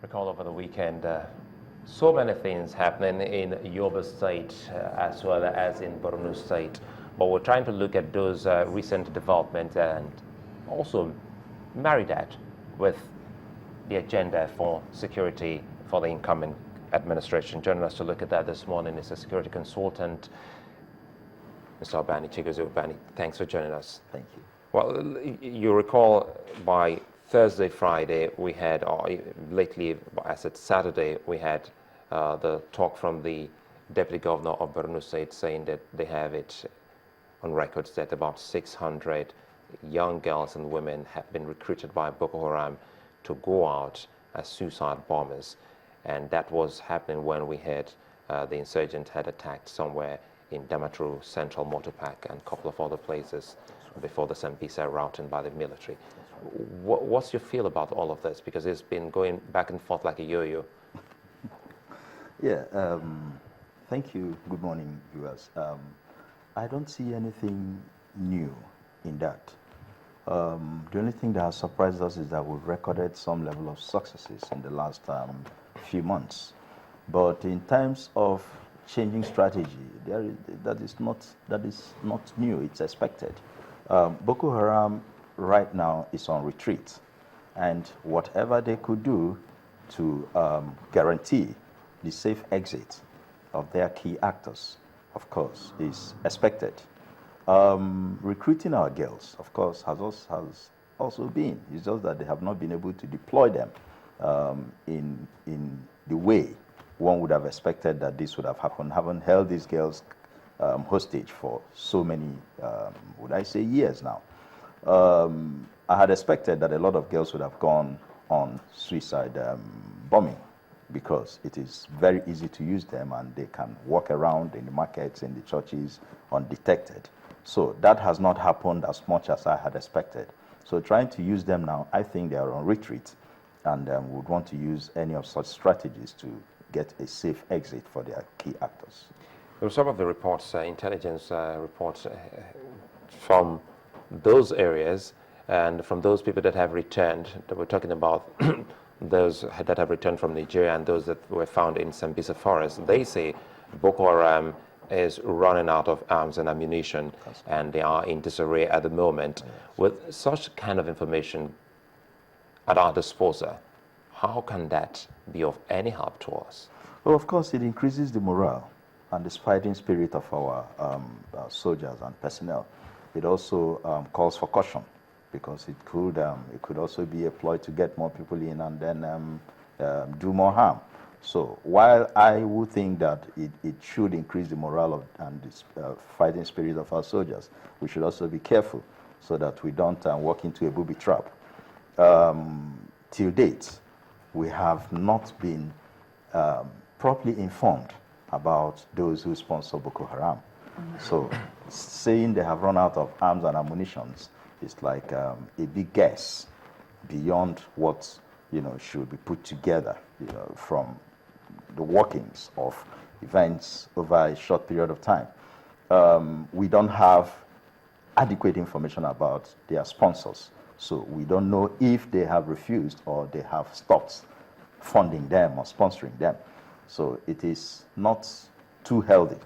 Recall over the weekend, so many things happening in Yobe State as well as in Borno State. But we're trying to look at those recent developments and also marry that with the agenda for security for the incoming administration. Joining us to look at that this morning is a security consultant, Mr. Obani Chigozie Obani. Thanks for joining us. Thank you. Well, you recall by Thursday, Friday, we had, or lately, as it's Saturday, we had the talk from the Deputy Governor of Borno State saying that they have it on records that about 600 young girls and women have been recruited by Boko Haram to go out as suicide bombers. And that was happening when we had the insurgent had attacked somewhere in Damaturu Central Motor Park and a couple of other places before the Sambisa routing by the military. What's your feel about all of this? Because it's been going back and forth like a yo-yo. Yeah, thank you. Good morning, viewers. I don't see anything new in that. The only thing that has surprised us is that we've recorded some level of successes in the last few months. But in terms of changing strategy, that is not new. It's expected. Boko Haram right now is on retreat, and whatever they could do to guarantee the safe exit of their key actors, of course, is expected. Recruiting our girls, of course, has also been. It's just that they have not been able to deploy them in the way one would have expected that this would have happened. Haven't held these girls hostage for so many, would I say, years now. I had expected that a lot of girls would have gone on suicide bombing because it is very easy to use them and they can walk around in the markets, in the churches undetected. So that has not happened as much as I had expected. So trying to use them now, I think they are on retreat and would want to use any of such strategies to get a safe exit for their key actors. Well, some of the reports, intelligence reports from those areas and from those people that have returned, that we're talking about those that have returned from Nigeria and those that were found in Sambisa forest, they say Boko Haram is running out of arms and ammunition and they are in disarray at the moment. Yes. With such kind of information at our disposal, how can that be of any help to us? Well, of course, it increases the morale and the fighting spirit of our soldiers and personnel. It also calls for caution because it could also be a ploy to get more people in and then do more harm. So while I would think that it should increase the morale and the fighting spirit of our soldiers, we should also be careful so that we don't walk into a booby trap. Till date, we have not been properly informed about those who sponsor Boko Haram. So saying they have run out of arms and ammunition is like a big guess beyond what should be put together from the workings of events over a short period of time. We don't have adequate information about their sponsors. So we don't know if they have refused or they have stopped funding them or sponsoring them. So it is not too healthy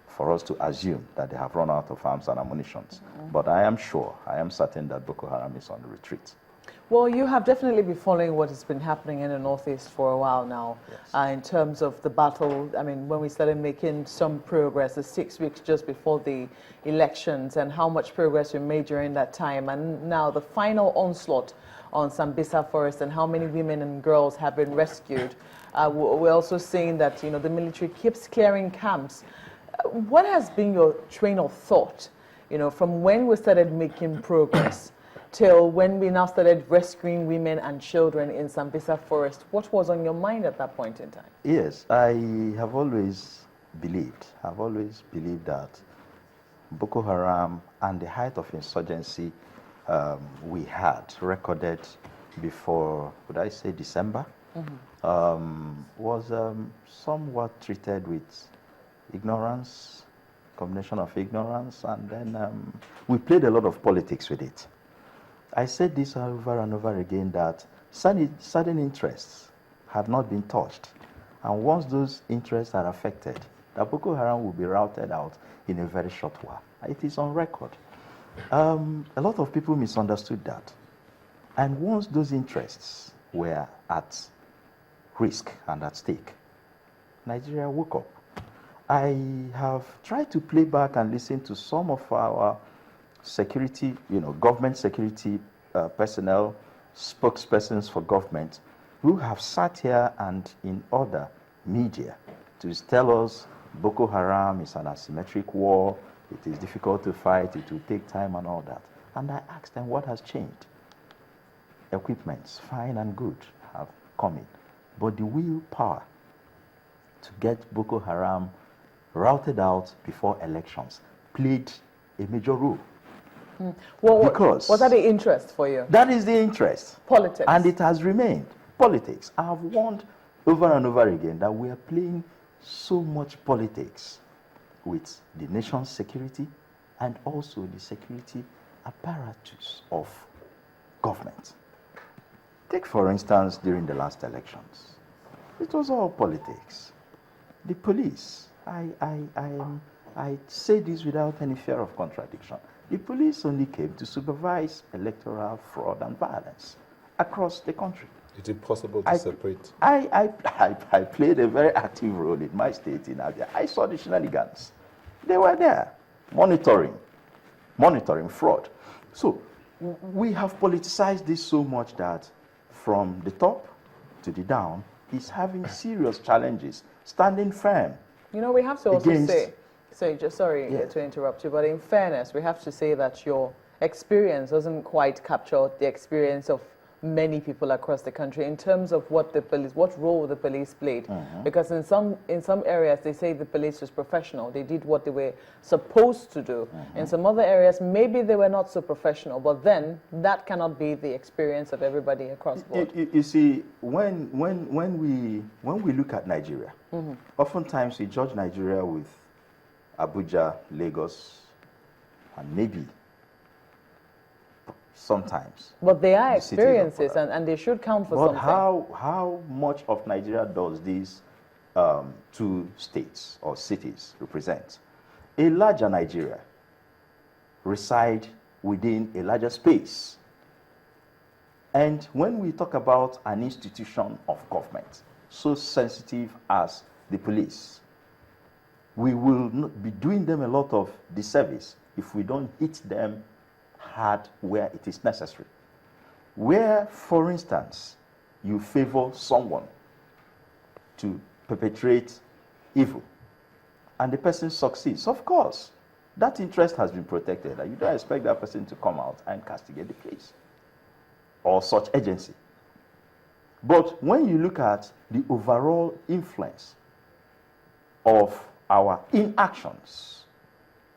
for us to assume that they have run out of arms and ammunition. But I am certain that Boko Haram is on the retreat. Well, you have definitely been following what has been happening in the Northeast for a while now. Yes. In terms of the battle, I mean, when we started making some progress, the 6 weeks just before the elections, and how much progress we made during that time, and now the final onslaught on Sambisa Forest and how many women and girls have been rescued. We're also seeing that, the military keeps clearing camps. What has been your train of thought, from when we started making progress till when we now started rescuing women and children in Sambisa Forest? What was on your mind at that point in time? Yes, I have always believed that Boko Haram and the height of insurgency we had recorded before, would I say December, was somewhat treated with ignorance, combination of ignorance, and then we played a lot of politics with it. I said this over and over again that certain interests had not been touched. And once those interests are affected, the Boko Haram will be routed out in a very short while. It is on record. A lot of people misunderstood that. And once those interests were at risk and at stake, Nigeria woke up. I have tried to play back and listen to some of our security, government security personnel, spokespersons for government, who have sat here and in other media to tell us Boko Haram is an asymmetric war, it is difficult to fight, it will take time and all that. And I asked them, what has changed? Equipments, fine and good, have come in. But the willpower to get Boko Haram routed out before elections played a major role. Well, because what are the interests for you? That is the interest. Politics. And it has remained. Politics. I have warned over and over again that we are playing so much politics with the nation's security and also the security apparatus of government. Take, for instance, during the last elections. It was all politics. The police, I say this without any fear of contradiction. The police only came to supervise electoral fraud and violence across the country. Is it possible to separate? I played a very active role in my state in Abia. I saw the shenanigans. They were there, monitoring fraud. So we have politicized this so much that from the top to the down is having serious challenges, standing firm. We have to also against, say, sorry to interrupt you, but in fairness, we have to say that your experience doesn't quite capture the experience of many people across the country in terms of what role the police played. Because in some areas they say the police was professional, they did what they were supposed to do. In some other areas maybe they were not so professional, but then that cannot be the experience of everybody across the board. You see, when we look at Nigeria, oftentimes we judge Nigeria with Abuja, Lagos, and maybe sometimes. But they are the experiences and they should count for something. But how much of Nigeria does these two states or cities represent? A larger Nigeria reside within a larger space. And when we talk about an institution of government so sensitive as the police, we will not be doing them a lot of disservice if we don't hit them hard where it is necessary. Where, for instance, you favor someone to perpetrate evil and the person succeeds, of course, that interest has been protected and you don't expect that person to come out and castigate the police or such agency. But when you look at the overall influence of our inactions,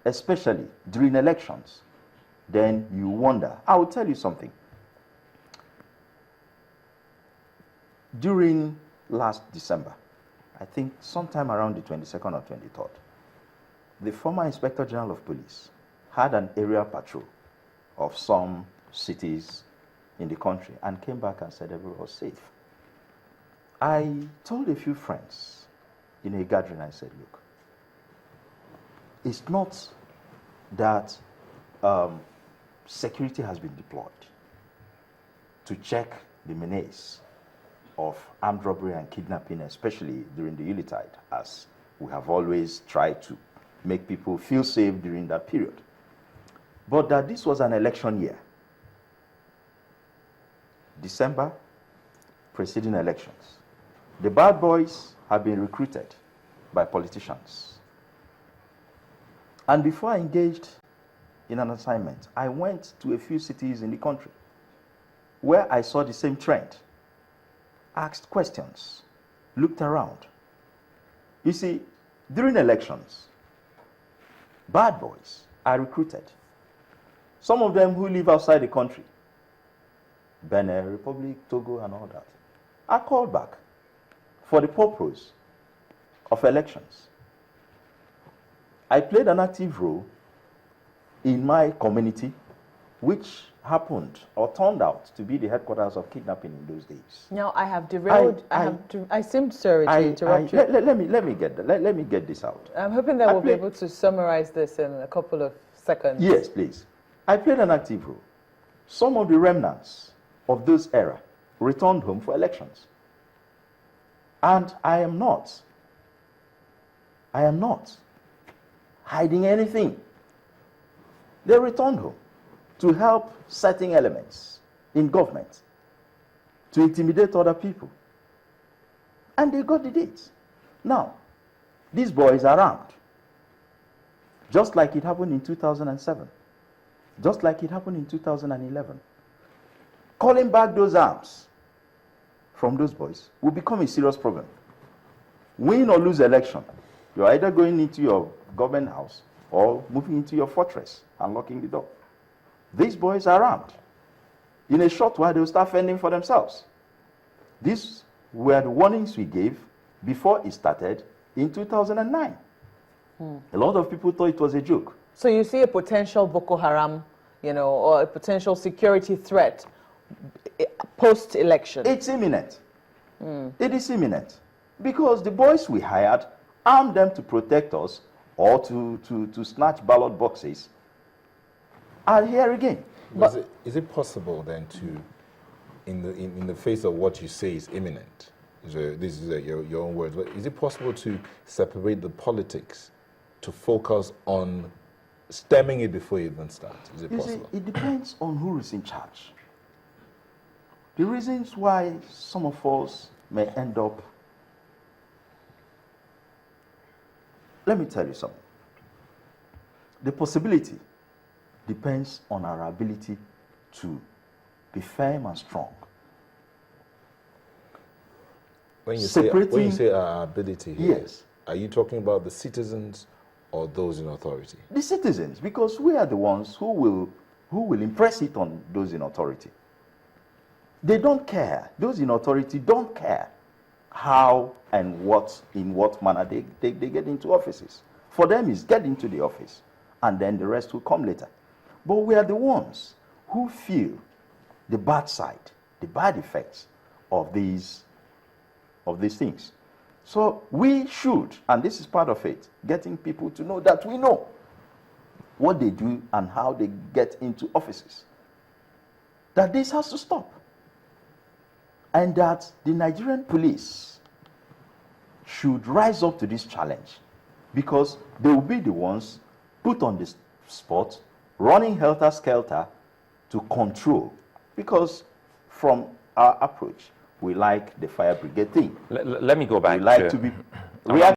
especially during elections, then you wonder. I will tell you something. During last December, I think sometime around the 22nd or 23rd, the former Inspector General of Police had an aerial patrol of some cities in the country and came back and said everyone was safe. I told a few friends in a gathering, I said, look, it's not that security has been deployed to check the menace of armed robbery and kidnapping, especially during the Yuletide, as we have always tried to make people feel safe during that period. But that this was an election year. December, preceding elections. The bad boys have been recruited by politicians. And before I engaged in an assignment, I went to a few cities in the country where I saw the same trend, asked questions, looked around. You see, during elections, bad boys are recruited. Some of them who live outside the country, Benin Republic, Togo, and all that, are called back for the purpose of elections. I played an active role in my community, which happened or turned out to be the headquarters of kidnapping in those days. Now, I have derailed. I seem sorry to interrupt you. Let me get this out. I'm hoping that we'll be able to summarize this in a couple of seconds. Yes, please. I played an active role. Some of the remnants of those era returned home for elections. And I am not hiding anything. They returned home to help certain elements in government to intimidate other people. And they got the dates. Now, these boys are armed. Just like it happened in 2007. Just like it happened in 2011. Calling back those arms from those boys will become a serious problem. Win or lose election, you're either going into your government house or moving into your fortress and locking the door. These boys are armed. In a short while, they'll start fending for themselves. These were the warnings we gave before it started in 2009. A lot of people thought it was a joke. So you see a potential Boko Haram, or a potential security threat post-election? It's imminent. It is imminent. Because the boys we hired armed them to protect us or to snatch ballot boxes are here again. Is it possible then to, in the face of what you say is imminent, so this is your own words, but is it possible to separate the politics to focus on stemming it before it even starts? Is it possible? It depends on who is in charge. The reasons why some of us may end up... Let me tell you something. The possibility depends on our ability to be firm and strong. When you say our ability here, yes, are you talking about the citizens or those in authority? the citizens, because we are the ones who will impress it on those in authority. They don't care. Those in authority don't care how and in what manner they get into offices. For them, it's get into the office, and then the rest will come later. But we are the ones who feel the bad side, the bad effects of these things. So we should, and this is part of it, getting people to know that we know what they do and how they get into offices. That this has to stop. And that the Nigerian police should rise up to this challenge, because they will be the ones put on the spot, running helter-skelter to control. Because from our approach, we like the fire brigade thing. Let me go back We like to be reactive.